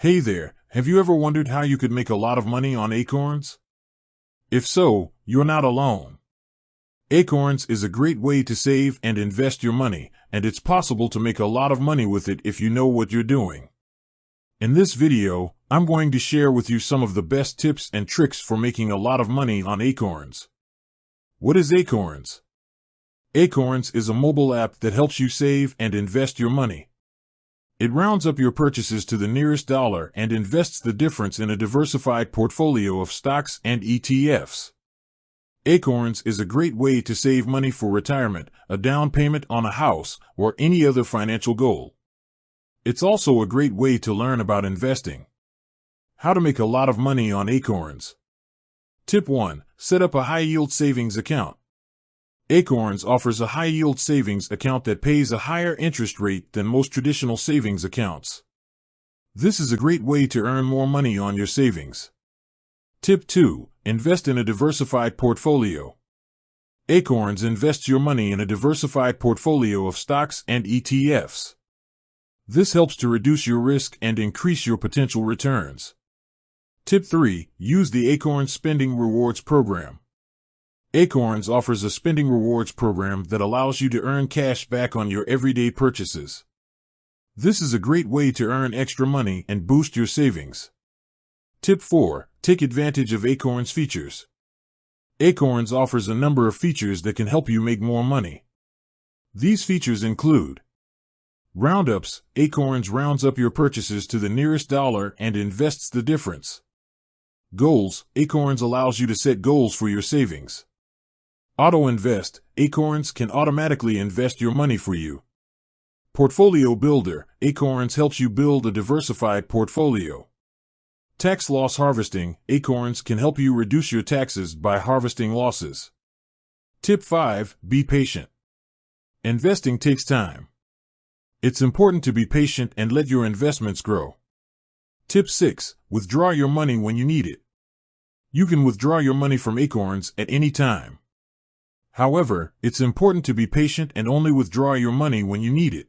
Hey there, have you ever wondered how you could make a lot of money on Acorns? If so, you're not alone. Acorns is a great way to save and invest your money, and it's possible to make a lot of money with it if you know what you're doing. In this video, I'm going to share with you some of the best tips and tricks for making a lot of money on Acorns. What is Acorns? Acorns is a mobile app that helps you save and invest your money. It rounds up your purchases to the nearest dollar and invests the difference in a diversified portfolio of stocks and ETFs. Acorns is a great way to save money for retirement, a down payment on a house, or any other financial goal. It's also a great way to learn about investing. How to make a lot of money on Acorns. Tip 1. Set up a high-yield savings account. Acorns offers a high-yield savings account that pays a higher interest rate than most traditional savings accounts. This is a great way to earn more money on your savings. Tip 2. Invest in a diversified portfolio. Acorns invests your money in a diversified portfolio of stocks and ETFs. This helps to reduce your risk and increase your potential returns. Tip 3. Use the Acorns Spending Rewards Program. Acorns offers a spending rewards program that allows you to earn cash back on your everyday purchases. This is a great way to earn extra money and boost your savings. Tip 4. Take advantage of Acorns features. Acorns offers a number of features that can help you make more money. These features include roundups. Acorns rounds up your purchases to the nearest dollar and invests the difference. Goals. Acorns allows you to set goals for your savings. Auto invest. Acorns can automatically invest your money for you. Portfolio builder. Acorns helps you build a diversified portfolio. Tax loss harvesting. Acorns can help you reduce your taxes by harvesting losses. Tip 5. Be patient. Investing takes time. It's important to be patient and let your investments grow. Tip 6. Withdraw your money when you need it. You can withdraw your money from Acorns at any time. However, it's important to be patient and only withdraw your money when you need it.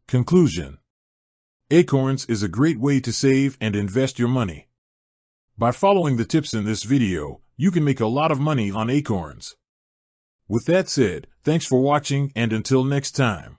Conclusion. Acorns is a great way to save and invest your money. By following the tips in this video, you can make a lot of money on Acorns. With that said, thanks for watching and until next time.